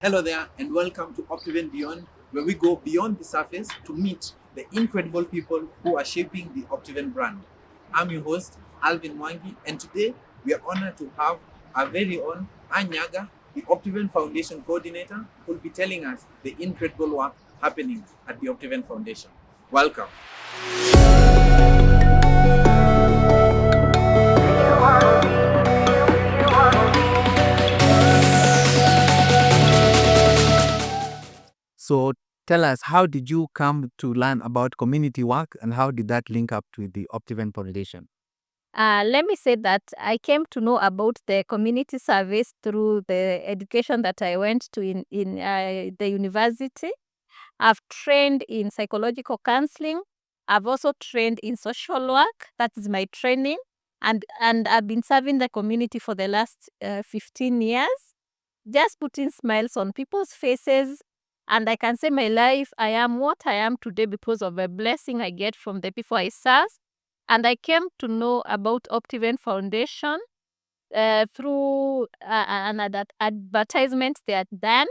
Hello there, and welcome to Optiven Beyond, where we go beyond the surface to meet the incredible people who are shaping the Optiven brand. I'm your host, Alvin Mwangi, and today we are honored to have our very own Anyaga, the Optiven Foundation coordinator, who will be telling us the incredible work happening at the Optiven Foundation. Welcome. So tell us, how did you come to learn about community work and how did that link up to the Optiven Foundation? Let me say that I came to know about the community service through the education that I went to in the university. I've trained in psychological counseling. I've also trained in social work. That is my training. And I've been serving the community for the last 15 years, just putting smiles on people's faces. And I can say my life, I am what I am today because of a blessing I get from the people I serve. And I came to know about Optiven Foundation through an advertisement they had done.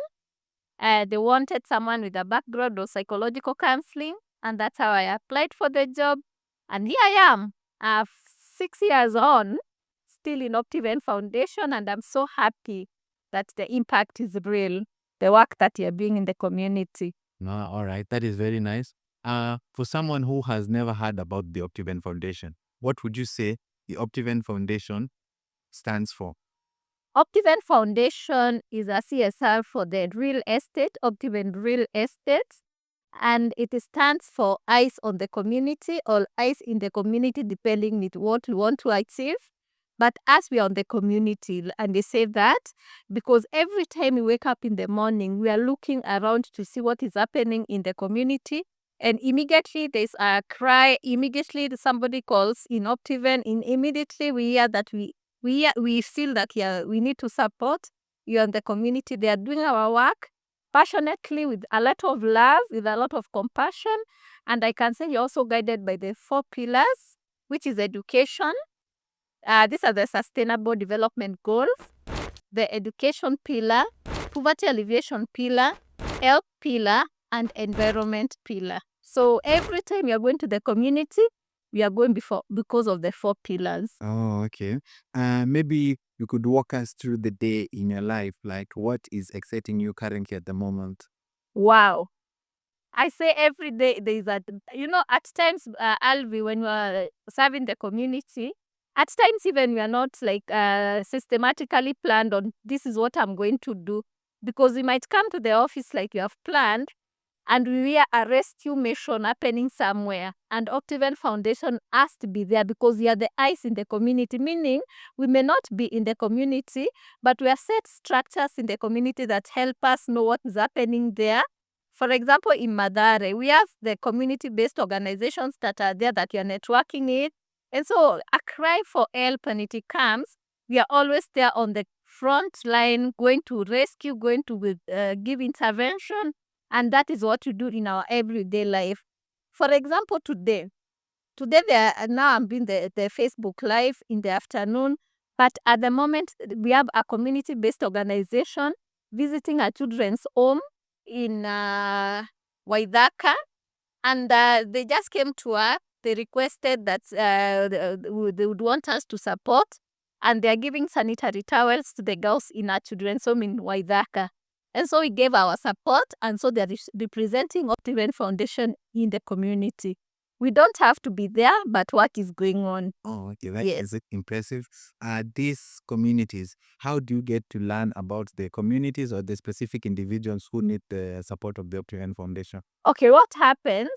They wanted someone with a background of psychological counseling, and that's how I applied for the job. And here I am, 6 years on, still in Optiven Foundation, and I'm so happy that the impact is real, the work that you're doing in the community. No, all right, that is very nice. For someone who has never heard about the Optiven Foundation, what would you say the Optiven Foundation stands for? Optiven Foundation is a CSR for the real estate, Optiven Real Estate, and it stands for Eyes on the Community or Eyes in the Community, depending with what we want to achieve. But as we are on the community, and they say that because every time we wake up in the morning, we are looking around to see what is happening in the community. And immediately there's a cry, immediately somebody calls in Optiven, and immediately we hear that we feel that we need to support you and the community. They are doing our work passionately with a lot of love, with a lot of compassion. And I can say you're also guided by the 4 pillars, which is education. These are the sustainable development goals, the education pillar, poverty alleviation pillar, health pillar, and environment pillar. So every time you're going to the community, we are going because of the 4 pillars. Oh, okay. Maybe you could walk us through the day in your life, like what is exciting you currently at the moment? Wow. I say every day there is at times, Alvi, when we are serving the community, at times even we are not like systematically planned on this is what I'm going to do. Because we might come to the office like you have planned, and we hear a rescue mission happening somewhere. And Optiven Foundation has to be there because we are the eyes in the community, meaning we may not be in the community, but we have set structures in the community that help us know what is happening there. For example, in Madare, we have the community-based organizations that are there that you are networking in. And so a cry for help when it comes, we are always there on the front line, going to rescue, going to give intervention. And that is what we do in our everyday life. For example, today now I'm doing the Facebook Live in the afternoon. But at the moment, we have a community-based organization visiting a children's home in Waidaka, and they just came to us. They requested that they would want us to support, and they are giving sanitary towels to the girls in our children's home in Waidaka. And so we gave our support, and so they are representing Optiven Foundation in the community. We don't have to be there, but work is going on. Oh, okay, that Yes. is impressive. These communities, how do you get to learn about the communities or the specific individuals who need the support of the Optiven Foundation? Okay, what happens?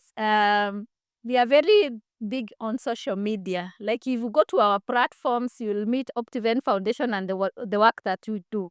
We are very big on social media. Like if you go to our platforms, you'll meet Optiven Foundation and the work that we do.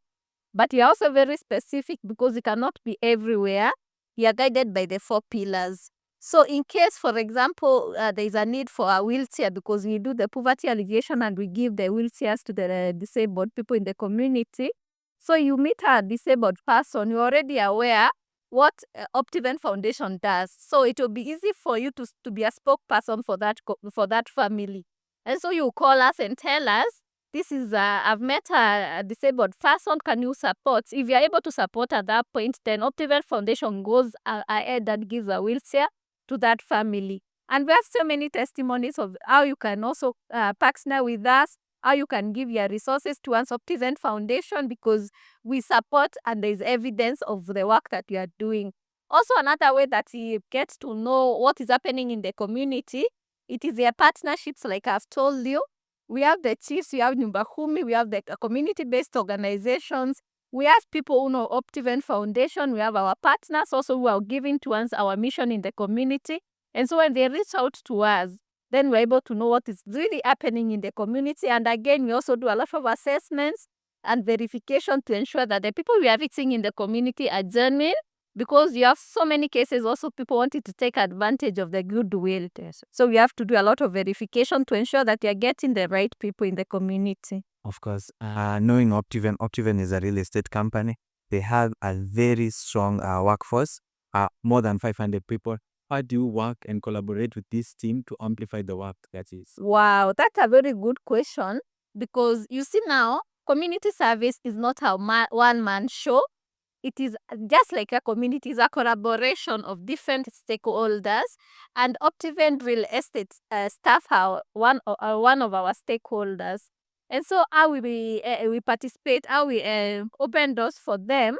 But we are also very specific because we cannot be everywhere. We are guided by the 4 pillars. So in case, for example, there is a need for a wheelchair because we do the poverty alleviation and we give the wheelchairs to the disabled people in the community. So you meet a disabled person, you're already aware what Optiven Foundation does. So it will be easy for you to be a spokesperson for that family. And so you call us and tell us, this is I've met a disabled person, can you support? If you're able to support at that point, then Optiven Foundation goes ahead and gives a wheelchair to that family. And we have so many testimonies of how you can also partner with us, how you can give your resources to us Optiven Foundation, because we support and there's evidence of the work that you are doing. Also, another way that you get to know what is happening in the community, it is their partnerships, like I've told you. We have the chiefs, we have Nyumbakumi, we have the community-based organizations, we have people who know Optiven Foundation, we have our partners also who are giving to us our mission in the community. And so when they reach out to us, then we're able to know what is really happening in the community. And again, we also do a lot of assessments and verification to ensure that the people we are reaching in the community are genuine, because you have so many cases also people wanting to take advantage of the goodwill. So we have to do a lot of verification to ensure that you're getting the right people in the community. Of course, knowing Optiven is a real estate company. They have a very strong workforce, more than 500 people. How do you work and collaborate with this team to amplify the work that is? Wow, that's a very good question, because you see now, community service is not a one-man show. It is just like a community, it's a collaboration of different stakeholders, and Optiven Real Estate staff are one of our stakeholders. And so how we participate, how we open doors for them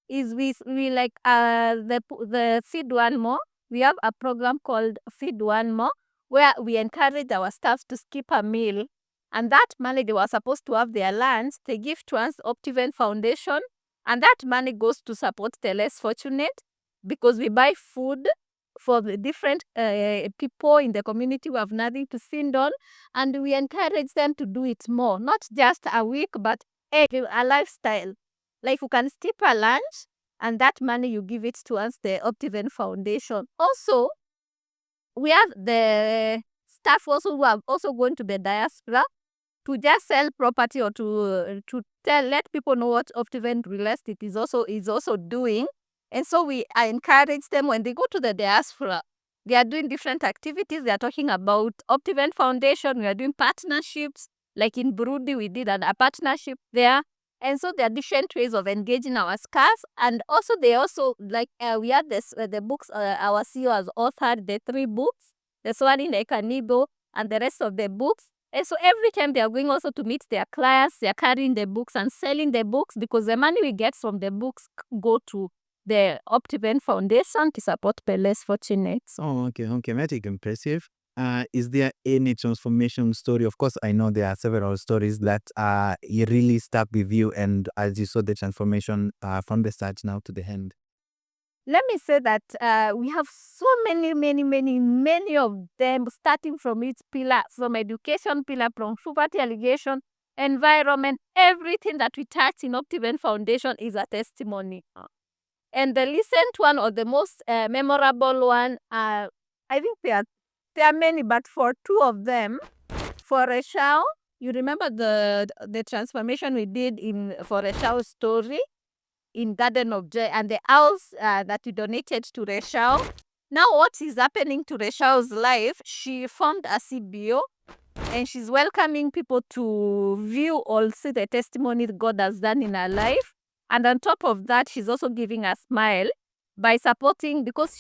is we like the Feed One More. We have a program called Feed One More, where we encourage our staff to skip a meal, and that money they were supposed to have their lunch, they give to us Optiven Foundation, and that money goes to support the less fortunate, because we buy food for the different people in the community who have nothing to feed on, and we encourage them to do it more, not just a week, but a lifestyle. Like you can skip a lunch, and that money you give it to us, the Optiven Foundation. Also, we have the staff also who are also going to the diaspora to just sell property, or to let people know what Optiven Real Estate is also doing. And so we encourage them when they go to the diaspora. They are doing different activities. They are talking about Optiven Foundation. We are doing partnerships. Like in Burundi, we did a partnership there. And so there are different ways of engaging our staff. And also they also, like we had the books, our CEO has authored the 3 books, the Swahili Nekanibo and the rest of the books. And so every time they are going also to meet their clients, they are carrying the books and selling the books, because the money we get from the books go to the Optiven Foundation to support the less fortunate. Oh, okay, very impressive. Is there any transformation story? Of course, I know there are several stories that really stuck with you, and as you saw the transformation from the start now to the end. Let me say that we have so many of them, starting from each pillar, from education pillar, from poverty alleviation, environment, everything that we touch in Optiven Foundation is a testimony. And the recent one, or the most memorable one, I think there are many, but for 2 of them, for Reshao, you remember the transformation we did for Reshao's story in Garden of Joy, and the house that we donated to Reshao. Now what is happening to Reshao's life, she formed a CBO, and she's welcoming people to view or see the testimony God has done in her life. And on top of that, she's also giving a smile by supporting, because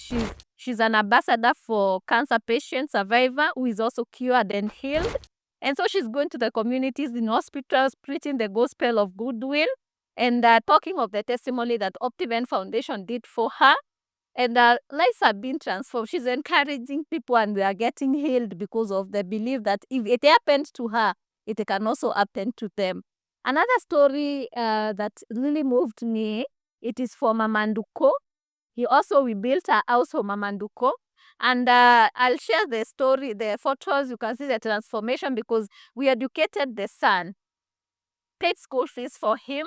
she's an ambassador for cancer patient survivor who is also cured and healed. And so she's going to the communities in hospitals, preaching the gospel of goodwill, and talking of the testimony that Optiven Foundation did for her. And lives have been transformed. She's encouraging people, and they are getting healed because of the belief that if it happened to her, it can also happen to them. Another story that really moved me, it is for Mamanduko. We built a house for Mamanduko. And I'll share the story, the photos. You can see the transformation, because we educated the son, paid school fees for him.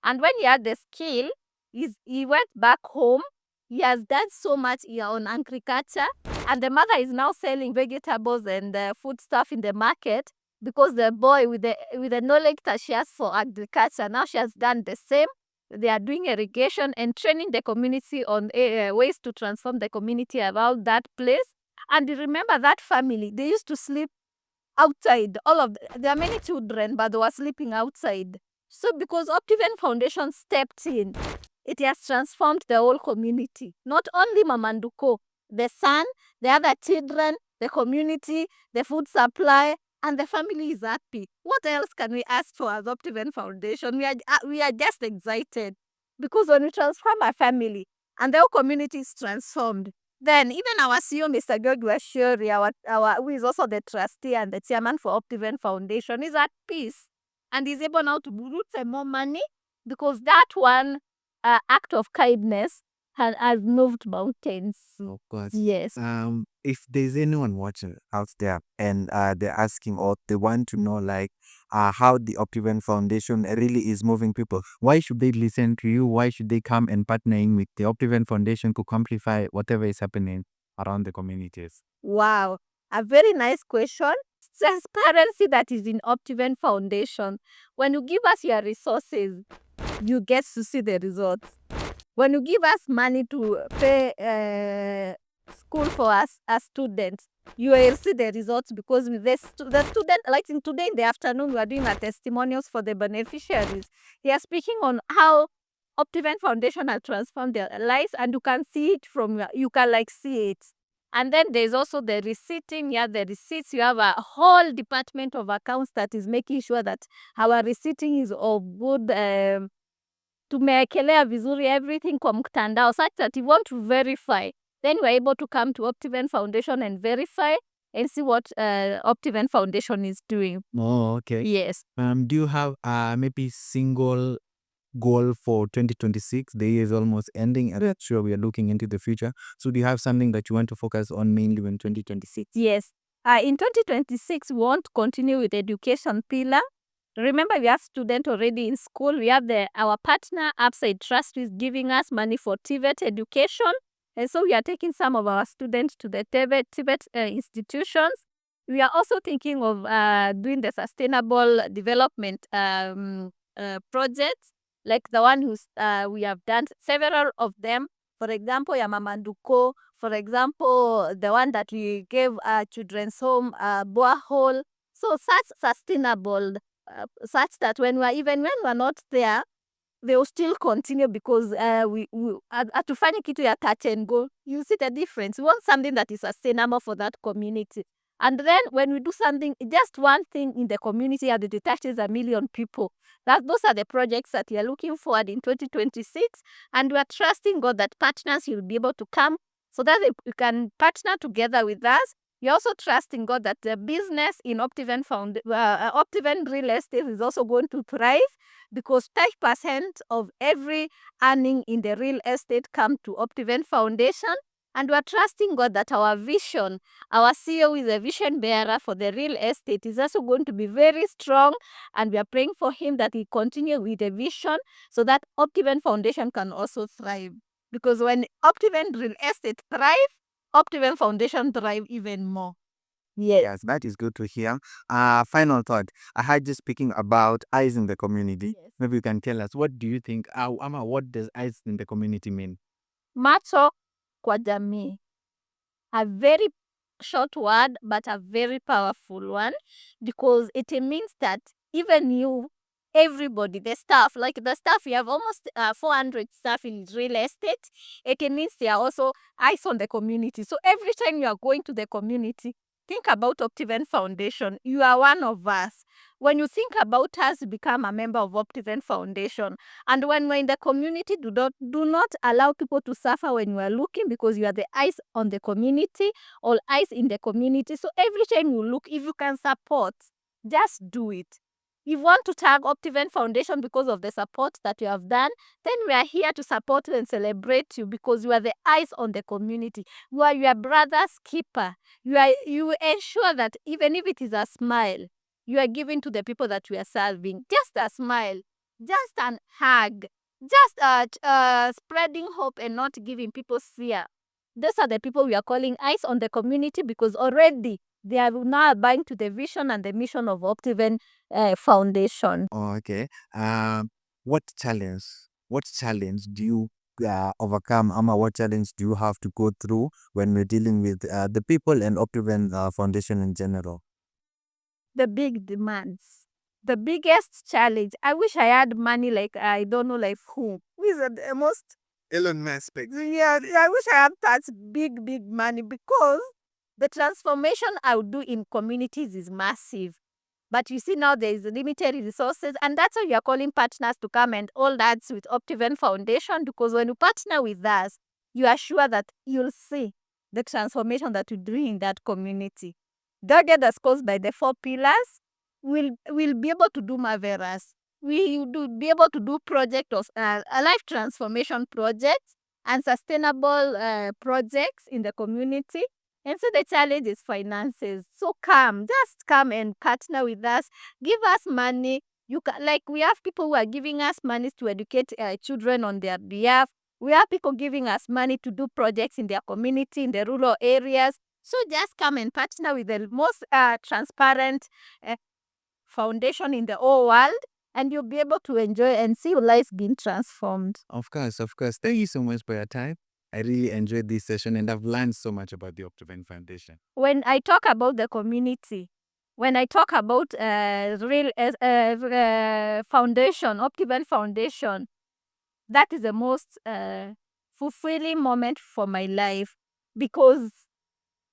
And when he had the skill, he went back home. He has done so much here on agriculture, and the mother is now selling vegetables and food stuff in the market, because the boy, with the knowledge that she has for agriculture, now she has done the same. They are doing irrigation and training the community on ways to transform the community around that place. And you remember that family, they used to sleep outside. There are many children, but they were sleeping outside. So because Optiven Foundation stepped in, it has transformed the whole community. Not only Mamanduko, the son, the other children, the community, the food supply, and the family is happy. What else can we ask for as Optiven Foundation? We are just excited because when we transform our family and the whole community is transformed, then even our CEO, Mr. George Ashuri, who is also the trustee and the chairman for Optiven Foundation, is at peace and is able now to root some more money because that one act of kindness has moved mountains. Of course. Yes. If there's anyone watching out there and they're asking or they want to know like how the Optiven Foundation really is moving people, why should they listen to you? Why should they come and partnering with the Optiven Foundation to amplify whatever is happening around the communities? Wow. A very nice question. Transparency that is in Optiven Foundation. When you give us your resources, you get to see the results. When you give us money to pay school for us as students, you will see the results because the student, like in today in the afternoon, we are doing our testimonials for the beneficiaries. They are speaking on how Optiven Foundation has transformed their lives, and you can see it you can like see it. And then there's also the receipting. Yeah, the receipts. You have a whole department of accounts that is making sure that our receipting is of good. Tumewekelea vizuri everything kwa mtandao such that you want to verify, then we're able to come to Optiven Foundation and verify and see what Optiven Foundation is doing. Oh, okay. Yes. Do you have maybe single goal for 2026? The year is almost ending, and I'm sure we are looking into the future. So do you have something that you want to focus on mainly in 2026? Yes. In 2026, we want to continue with the education pillar. Remember, we have students already in school. We have our partner, Upside Trust, who is giving us money for TVET education. And so we are taking some of our students to the TVET institutions. We are also thinking of doing the sustainable development projects, like the one we have done several of them. For example, Yamamanduko. For example, the one that we gave children's home, borehole. So such sustainable, such that when we're not there, they will still continue because hatufanyi kitu ya touch and go. You see the difference. We want something that is sustainable for that community. And then when we do something, just one thing in the community that it touches 1 million people, those are the projects that we are looking forward in 2026. And we are trusting God that partners will be able to come so that they can partner together with us. We're also trusting God that the business in Optiven Real Estate is also going to thrive because 5% of every earning in the real estate come to Optiven Foundation. And we're trusting God that our vision, our CEO is a vision bearer for the real estate, is also going to be very strong. And we are praying for him that he continue with the vision so that Optiven Foundation can also thrive. Because when Optiven Real Estate thrive, Optiven Foundation thrive even more. Yes. Yes, that is good to hear. Final thought. I heard you speaking about eyes in the community. Yes. Maybe you can tell us, what do you think? Ama, what does eyes in the community mean? Macho kwa jamii. A very short word, but a very powerful one, because it means that even you, everybody, the staff, we have almost 400 staff in real estate. It means they are also eyes on the community. So every time you are going to the community, think about Optiven Foundation. You are one of us. When you think about us, you become a member of Optiven Foundation. And when we're in the community, do not allow people to suffer when you are looking, because you are the eyes on the community, all eyes in the community. So every time you look, if you can support, just do it. If you want to tag Optiven Foundation because of the support that you have done, then we are here to support you and celebrate you, because you are the eyes on the community. You are your brother's keeper. You ensure that even if it is a smile, you are giving to the people that we are serving. Just a smile, just an hug, just spreading hope and not giving people fear. Those are the people we are calling eyes on the community, because already they are now buying to the vision and the mission of Optiven Foundation. Oh, okay. What challenge? What challenge do you overcome? Ama, what challenge do you have to go through when we're dealing with the people and Optiven Foundation in general? the big demands. The biggest challenge. I wish I had money like I don't know like who. Who is the most Elon Musk. yeah, I wish I had that big money because the transformation I would do in communities is massive. But you see now there is limited resources, and that's why we are calling partners to come and all that with Optiven Foundation, because when you partner with us, you are sure that you'll see the transformation that you do in that community. That that's caused by the 4 pillars. We'll be able to do marvelous. We will be able to do project of a life transformation projects and sustainable projects in the community. And so the challenge is finances. So just come and partner with us. Give us money. You can, like we have people who are giving us money to educate children on their behalf. We have people giving us money to do projects in their community, in the rural areas. So just come and partner with the most transparent foundation in the whole world, and you'll be able to enjoy and see your lives being transformed. Of course, of course. Thank you so much for your time. I really enjoyed this session and I've learned so much about the Optiven Foundation. When I talk about the community, when I talk about real foundation, Optiven Foundation, that is the most fulfilling moment for my life, because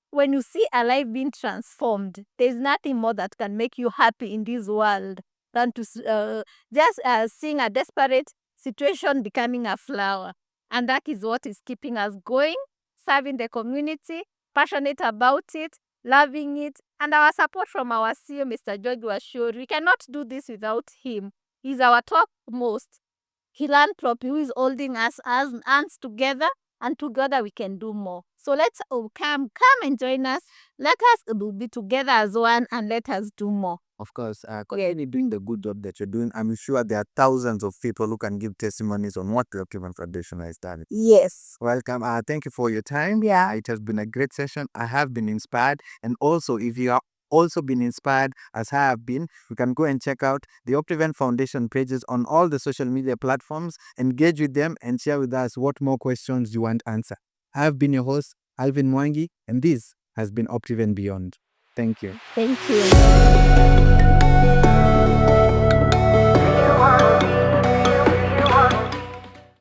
when you see a life being transformed, there's nothing more that can make you happy in this world than to just seeing a desperate situation becoming a flower. And that is what is keeping us going, serving the community, passionate about it, loving it, and our support from our CEO, Mr. George Washuri. We cannot do this without him. He's our topmost philanthropy who is holding us as hands together, and together we can do more. So let's come and join us. Let us be together as one, and let us do more. Of course, continue doing the good job that you're doing. I'm sure there are thousands of people who can give testimonies on what the Optiven Foundation has done. Yes. Welcome. Thank you for your time. Yeah. It has been a great session. I have been inspired. And also, if you are also been inspired as I have been, you can go and check out the Optiven Foundation pages on all the social media platforms, engage with them and share with us what more questions you want answered. I have been your host, Alvin Mwangi, and this has been Optiven Beyond. Thank you. Thank you.